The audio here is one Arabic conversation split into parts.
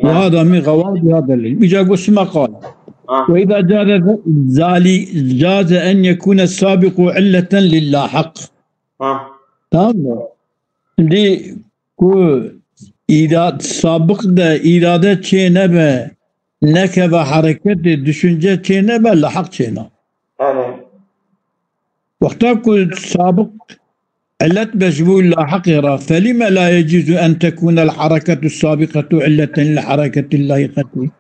نعم. وهذا من غوامض هذا العلم. إجا قسم قال وإذا جاز أن يكون السابق علة للاحق. تمام. دي كو إذا سابق ده إرادة شينبه نكب حركة düşünce شينبه لاحق شينا. وقتا كو سابق علة بجبول لاحق يرى، فلما لا يجوز أن تكون الحركة السابقة علة للحركة اللاحقة.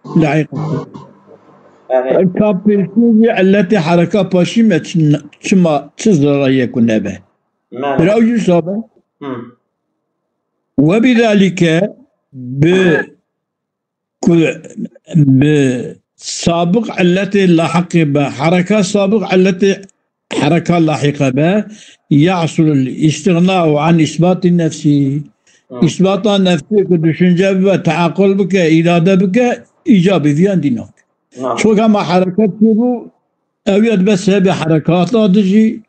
كابلتي التي حركة باشي ما تشما تزرع يكون به. رأي سابق. وبذلك بسابق التي لاحق به حركة سابق التي حركة لاحقة به يحصل الاستغناء عن إثبات النفس. إثبات النفس كدشنجة بتعاقل بك إرادة بك إيجابي في عندنا. شو كما حركات يبو أويات بس بحركات لا تجي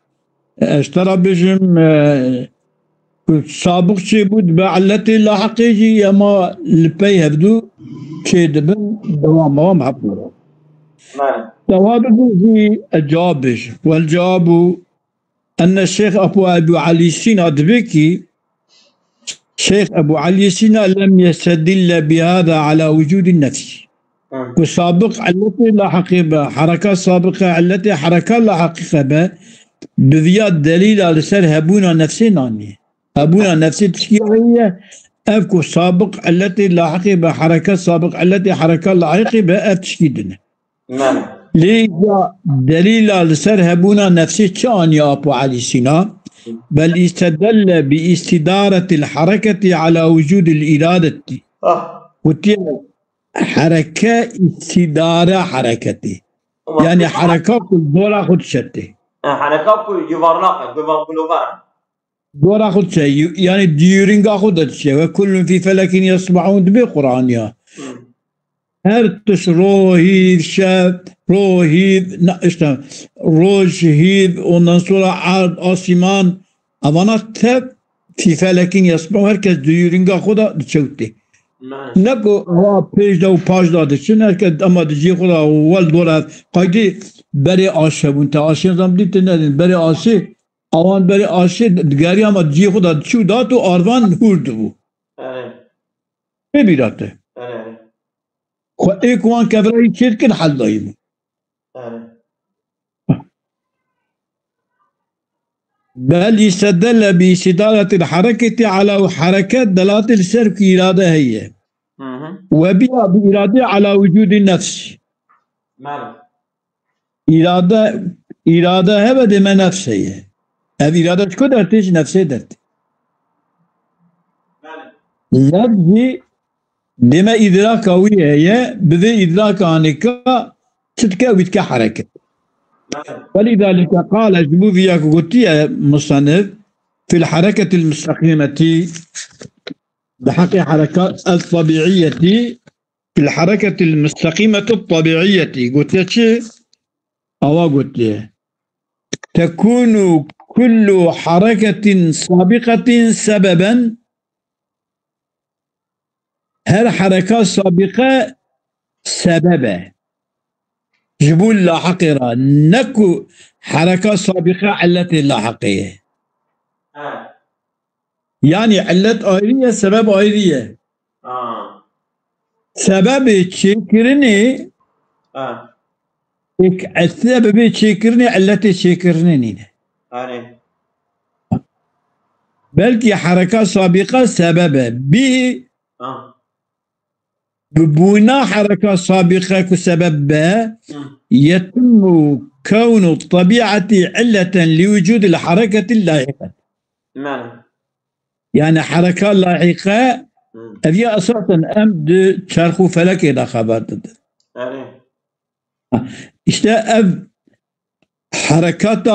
اشترى بجم سابق شيء بود بعلتي لاحق يجي أما البي هبدو شيء دبن دوام حقوره. جواب في الجواب والجواب أن الشيخ أبو علي سينا دبكي الشيخ أبو علي سينا لم يستدل بهذا على وجود النفس. والسابق التي لا حقيقة حركة سابقة التي حركة لا حقيقة بذيات دليل على سر هبونا نفسنا هبونا نفسي تشكيلية أفكو سابق التي لا حقيقة حركة سابق التي حركة لا حقيقة تشكيلنا. لذا دليل على سر هبونا نفسي كان يا أبو علي سينا بل استدل باستدارة الحركة على وجود الإرادة. حركة استدارة حركتي يعني حركة كل دورة خد شتى حركة كل يفرناق دورة خد شيء يعني ديورينغا خد شيء وكل في فلك يسمعون بقرآن يا هرتش روهيد شاب روهيد نقشنا روجهيد وننصر عاد آسمان أمانات في فلك يسمعون هركز ديورينغا خد شوتي نکو ها پیش دو پاش داده چه نه که اما دیگه خدا اول دوره قایدی بری آشه بون تا آشه زم دیت ندین بری آشه آوان بری آشه دیگری اما دیگه خدا چو داد و آروان هورد بو ببیراته خو ایک وان کبرایی چید کن حل داییم بل يستدل باستدارة الحركة على حركات دلالة السرك إرادة هي وبها بإرادة على وجود النفس. إرادة هي بدما نفس هي هذه إرادة شكو درتش نفسه درت لفظي دما إدراك هوية هي بذي إدراك عنك تتكاوي كحركة. ولذلك قال جبوفيا كوتيا مصنف في الحركة المستقيمة بحق حركات الطبيعية في الحركة المستقيمة الطبيعية قلت شيء أو قلت تكون كل حركة سابقة سببا هر حركة سابقة سببا جبول لاحقرة نكو حركة سابقة التي لاحقية يعني علة آيرية سبب آيرية سبب تشكرني السبب تشكرني التي تشكرني بلكي حركة سابقة سبب به ببناء حركة سابقة كسبب يتم كون الطبيعة علة لوجود الحركة اللاحقة. يعني حركة لاحقة هي أساسا أمد شرخ فلك إلى خبرت. اشتاء حركات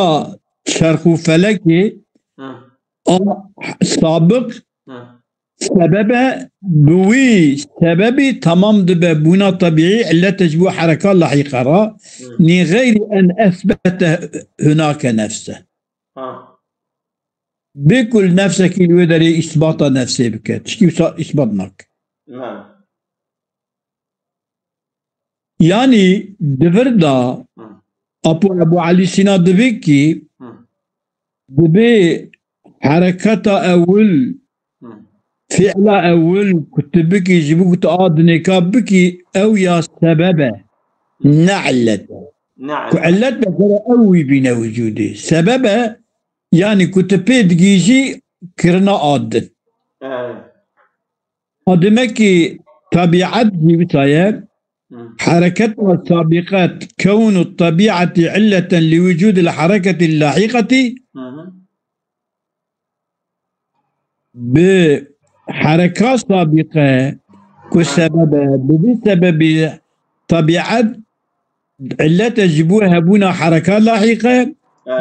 شرخ فلك سابق سبب بوي سببي تمام دب بنا طبيعي الا تجبو حركة لاحقة من غير ان اثبت هناك نفسه بكل نفسك الودري اثبات نفسه بك تشكي اثباتناك يعني دفردا أبو علي سينا دبيكي دبي حركة أول فعل أول كتبكي يجيبوك تقاضني كابكي أو يا سببه نعلة علة ترى أوي بين وجودي سببه يعني كتبي دقيجي كرنا آدن أدمكي طبيعة جيبتايا حركة السابقات كون الطبيعة علة لوجود الحركة اللاحقة بحركات سابقة بسبب طبيعة علة تجيبوها بنا حركات لاحقة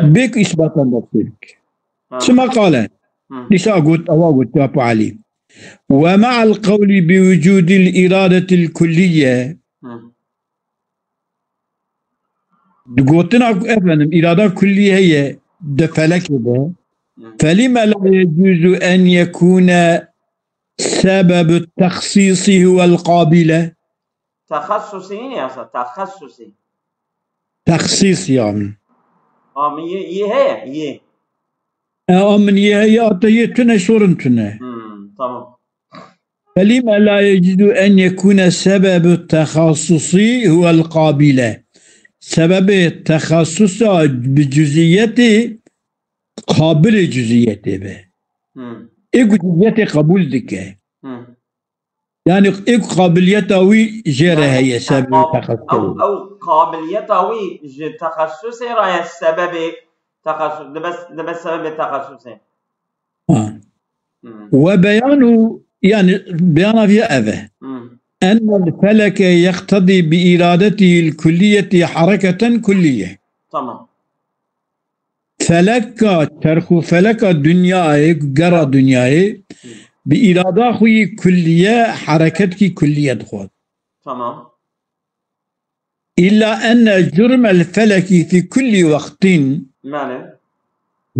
بك إثباتا لذلك ثم قال ليس قلت أبو علي ومع القول بوجود الإرادة الكلية قلتنا أفهم إرادة كلية هي دفلك ده فلما لا يجوز أن يكون سبب التخصيص هو القابلة تخصصي يا أستاذ تخصصي تخصيص يعني هي من هي أتيتنا شورنتنا تمام فلما لا يجوز أن يكون سبب التخصص هو القابلة سبب التخصص بجزئيته قابل جزئيته به إيه جزئيته قبول ذكاء يعني إيه قابليته جرى هي سبب التخصص أو قابليته تخصص رأي السبب تخصص ده بس سبب التخصص وبيانه يعني بيان في أذى أن الفلك يقتضي بإرادته الكلية حركة كلية تمام فلك ترخو فلك دنياي قرى دنياي بإرادة خوي كلية حركتك كلية دخول تمام إلا أن جرم الفلك في كل وقت ماله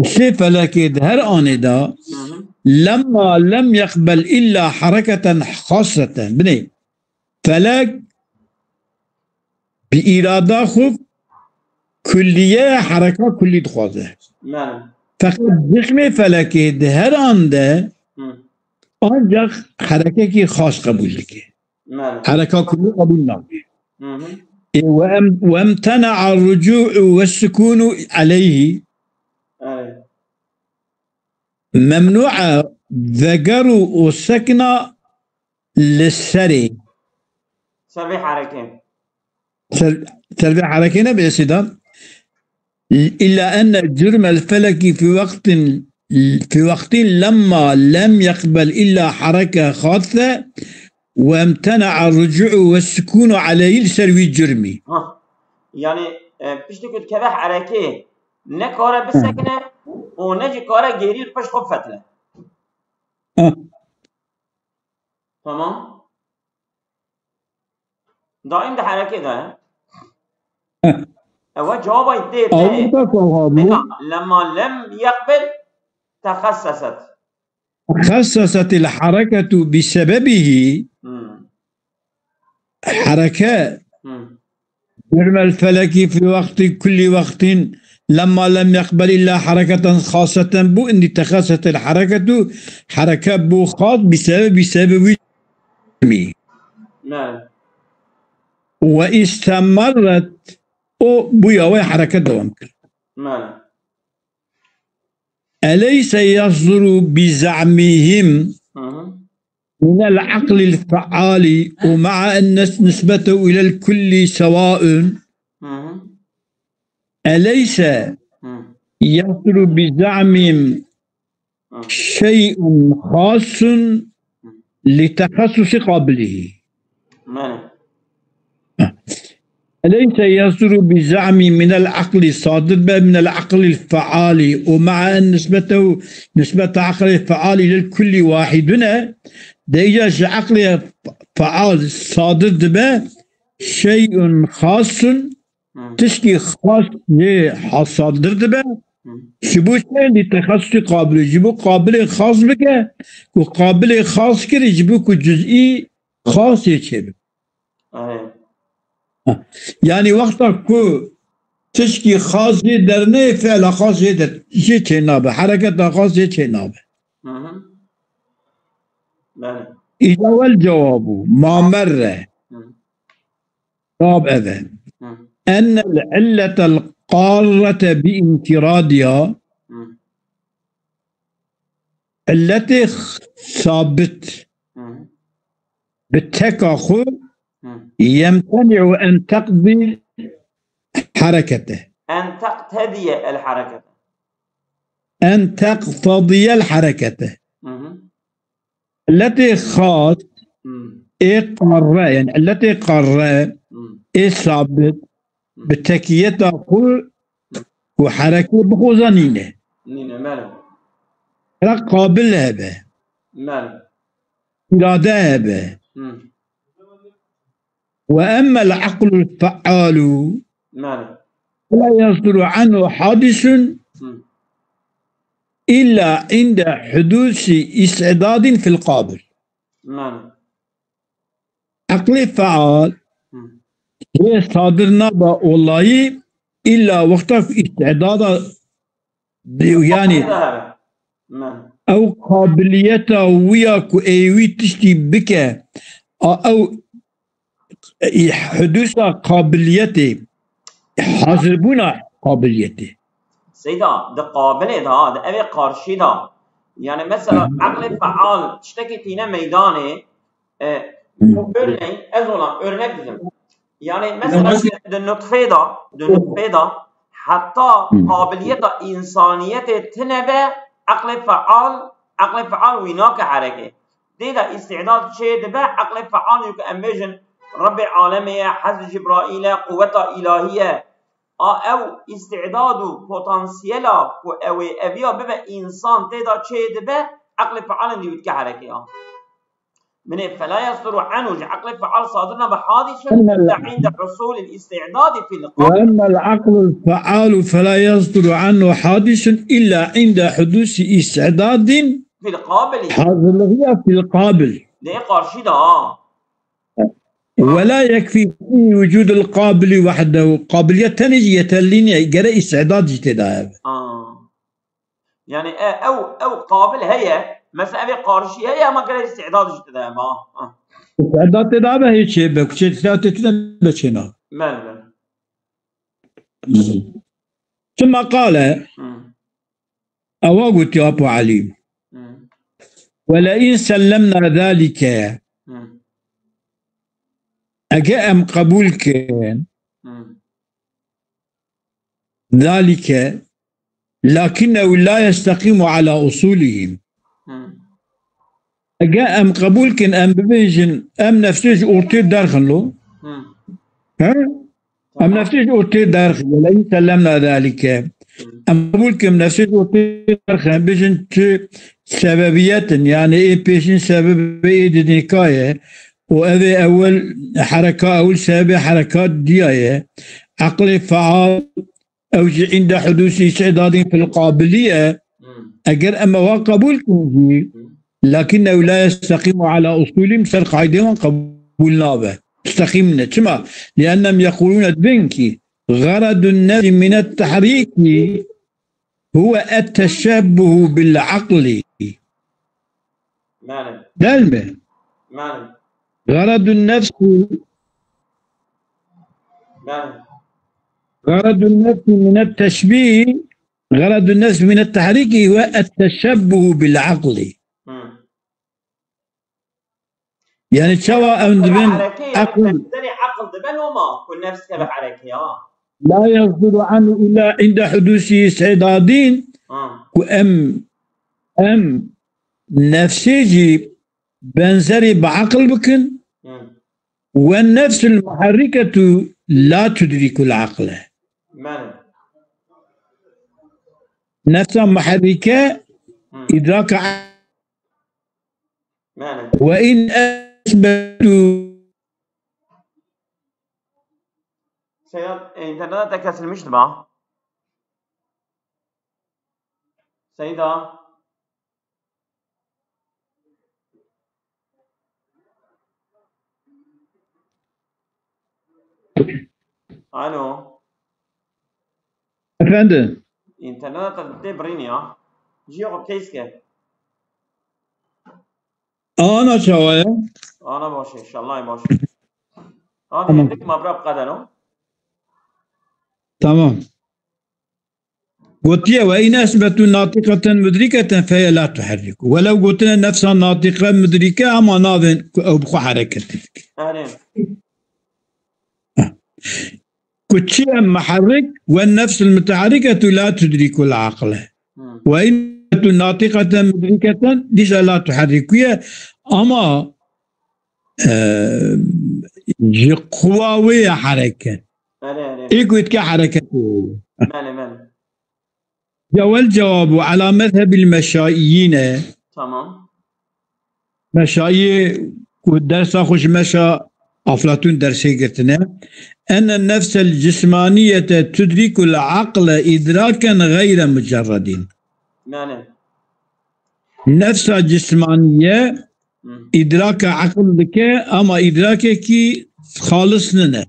شيء فلك هر آندا لما لم يقبل إلا حركة خاصة بني فلك بإرادة خو كلية حركة كلية دخوازه فقط جسم فلك هر آندا آنجا حركة کی خاص قبول لكي حركة كلية قبول ناكي وامتنع الرجوع والسكون عليه ممنوع ذكر والسكنة للسري سلبي حركين سلبي حركين بإسدام إلا أن جرم الفلك في وقت لما لم يقبل إلا حركة خاصة وامتنع الرجوع والسكون عليه لسلوي جرمي يعني بشتي كنت كبح حركين نكارة بالسكنة ونجي كارة جيري باش خب فتلة تمام دائم ده حركة ده هو جوابه يدير لما لم يقبل خصصت الحركة بسببه حركة جرم الفلك في وقت كل وقت لما لم يقبل إلا حركة خاصة بو إن تخصصت الحركة حركة بو خاص بسبب نعم واستمرت أو بويا حركة دوام نعم أليس يصدر بزعمهم من العقل الفعال ومع أن نسبته إلى الكل سواء أليس يصدر بزعمهم شيء خاص لتخصص قبله أليس يصدر بزعم من العقل صادر من العقل الفعال ومع أن نسبة عقل الفعال للكل واحدنا ده إجا عقل فعال صادر به شيء خاص تشكي خاص صادر به شبو شيء لتخصص قابل جبو قابل خاص بك وقابل خاص كده جبو جزئي خاص يشبه يعني وقتا كو تشكي خاصي درني فعل خاصي در شي تنابه حركة خاصي تنابه بله إذا والجواب ما مر طاب أذى أن العلة القارة بانفرادها التي ثابت بالتكاخر يمتنع أن تقضي حركته أن تقتضي الحركة أن تقتضي الحركة التي خاص قارة يعني التي قارة ثابت بتكيتها كل وحركة بخوزانينه نينه ماله قابل هذا ماله إرادة هذا وأما العقل الفعال ماله فلا يصدر عنه حادث إلا عند حدوث استعداد في القابل ماله عقل فعال هي صادرنا والله إلا وقت في استعداد يعني أو قابليته وياك أيوي تشتي بك أو حدوث قابليته حاضربنا قابليته سيدا ده قابله ده أبي قارشي ده يعني مثلا عقل فعال تشتكي تينا ميداني örneğin ez olan örnek bizim. Yani mesela النطفه ده حتى قابلية إنسانية تنبه عقل فعال ويناك حركة دي ده استعداد شيء ده عقل فعال يك أمجن رب العالمية حزب جبرائيل قوة إلهية أو استعداد بوتنسيلا أو أبيا ببا إنسان ده شيء ده عقل فعال دي يك حركة من فلا يصدر عنه عقل فعال صادرنا بحادث إلا عند حصول الاستعداد في القابل. وأما العقل الفعال فلا يصدر عنه حادث إلا عند حدوث استعداد في القابل. حاضر في القابل. ده قارشي ده. ولا يكفي في وجود القابل وحده قابلية تنجي يتليني جرى استعداد جتدا. يعني أو قابل هي مثلا أبي قارشي هي ما قال استعداد جتدا ما. استعداد تدابه هي شيء بكشة استعداد تدابه بشينا. مال. ثم قال أواجت يا أبو علي ولئن سلمنا ذلك أجأم قبول كان ذلك لكنه لا يستقيم على أصولهم أجأم قبول كان أم ببيجن أم نفسيج أورتي دارخلو ها أم نفسيج أورتي دارخل ولئن سلمنا ذلك أم قبول كان نفسيج أورتي دارخل بيجن سببيات يعني إيه بيجن سبب إيه دنيكاية وهذه أول حركة أول سبب حركات دياية عقل فعال أو عند حدوث استعداد في القابلية أجر أما وقبول كنجي لكنه لا يستقيم على أصولهم سرق عيدهم قبولنا به استقيمنا كما لأنهم يقولون بنكي غرض الناس من التحريك هو التشبه بالعقل دائما غرض النفس غرض النفس من التشبيه غرض النفس من التحريك هو التشبه بالعقل يعني سواء من عقل دبن وما كل نفس تبع حركة لا يصدر عنه إلا عند حدوث استعدادين أم نفسي بنزري بعقل بكن والنفس المحركة لا تدرك العقل نفس محركة إدراك وإن أثبتوا إنترنت تكسل مش تبع سيدة الو افندم انترنت تبريني ها جيو كيسكه انا شويه انا باشي ان شاء الله باشي انا تمام هندك ما برا بقدره تمام قلت وإن أثبتوا ناطقة مدركة فهي لا تحرك، ولو قلنا نفسها ناطقة مدركة أما ناظن أو بخو حركة اهلين كل شيء محرك والنفس المتحركة لا تدرك العقل، وإن ناطقة مدركة ليس لا تحرك أما قواوية حركة إيكويت كحركة مالي والجواب على مذهب المشائيين. تمام مشائي والدرس خوش مشى أفلاطون درسي قلتنا أن النفس الجسمانية تدرك العقل إدراكا غير مجرد. مالي نفس الجسمانية إدراك عقل لك أما إدراكك خالص لنا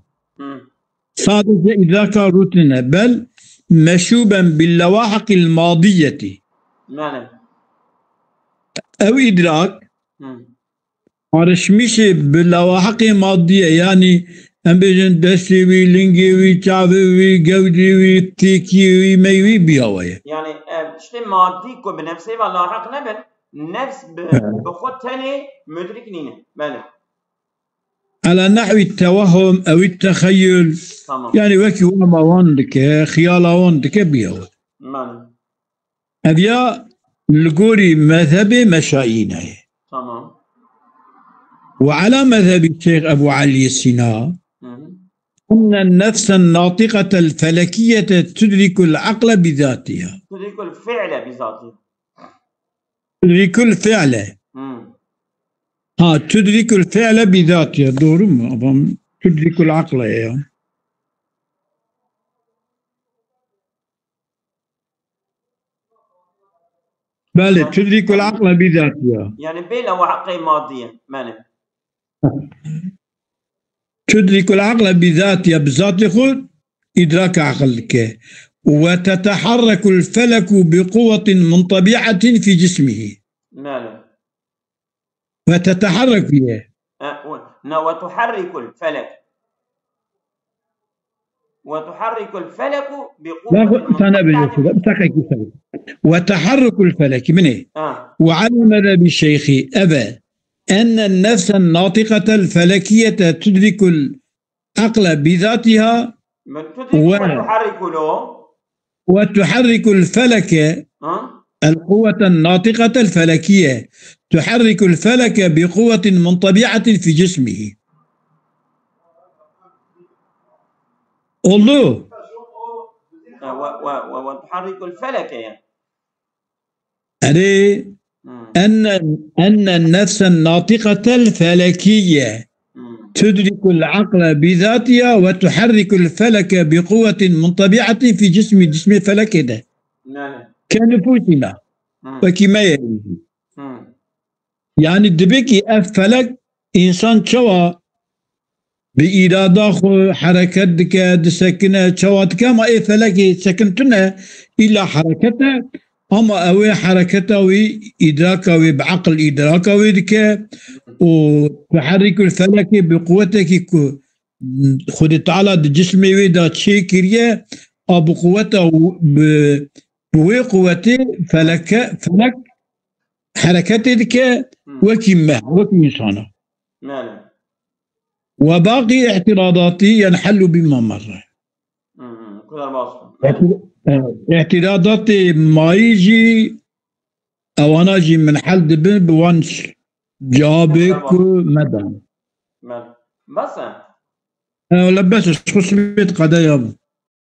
صادق إدراك روتنا بل مشوبا باللواحق الماضية مالي أو إدراك رشميش باللواحق الماضية يعني أمبيجن دسيوي لينجيوي تشافيوي قوديوي تيكيوي ميوي بيهوية يعني شتي ماديكو بنفسي والله حق نبل نفس بخود تاني مدرك نينه مالي على نحو التوهم أو التخيل تمام يعني وكي وما وندك خيالا وندك بيهوي مالي أبيا لقوري مذهب مشايينه تمام وعلى مذهب الشيخ أبو علي السينا أن النفس الناطقة الفلكية تدرك العقل بذاتها تدرك الفعل بذاته تدرك الفعل تدرك الفعل بذاتها دور تدرك العقل يعني. بل تدرك العقل بذاتها يعني بلا وحقي مادية مالي تدرك العقل بذاتها بذات خود إدراك عقلك وتتحرك الفلك بقوة من طبيعة في جسمه ماله وتتحرك فيه وتحرك الفلك بقوة وتحرك الفلك من إيه؟ وعلى مذهب الشيخ أبى أن النفس الناطقة الفلكية تدرك العقل بذاتها وتحرك الفلك القوة الناطقة الفلكية تحرك الفلك بقوة من طبيعة في جسمه. الله وتحرك الفلك يعني أن النفس الناطقة الفلكية تدرك العقل بذاتها وتحرك الفلك بقوة من طبيعة في جسم الفلك ده كنفوسنا وكما يليه يعني الدبكي الفلك إنسان شوى بإرادة حركة دسكنة شوات كما إيه فلك سكنتنا إلا حركته أما أوي حركته وإدراكه بعقل إدراكه دك وتحرك الفلك بقوتك خد تعالى الجسم ودا شيء كريه أو بقوته بقوته فلك حركته دك وكما إنسانه وباقي اعتراضاتي ينحل بما مر. اعتراضاتي ما يجي او انا اجي من حل دبن بوانش جوابك مدام بس لبس خص بيت قضايا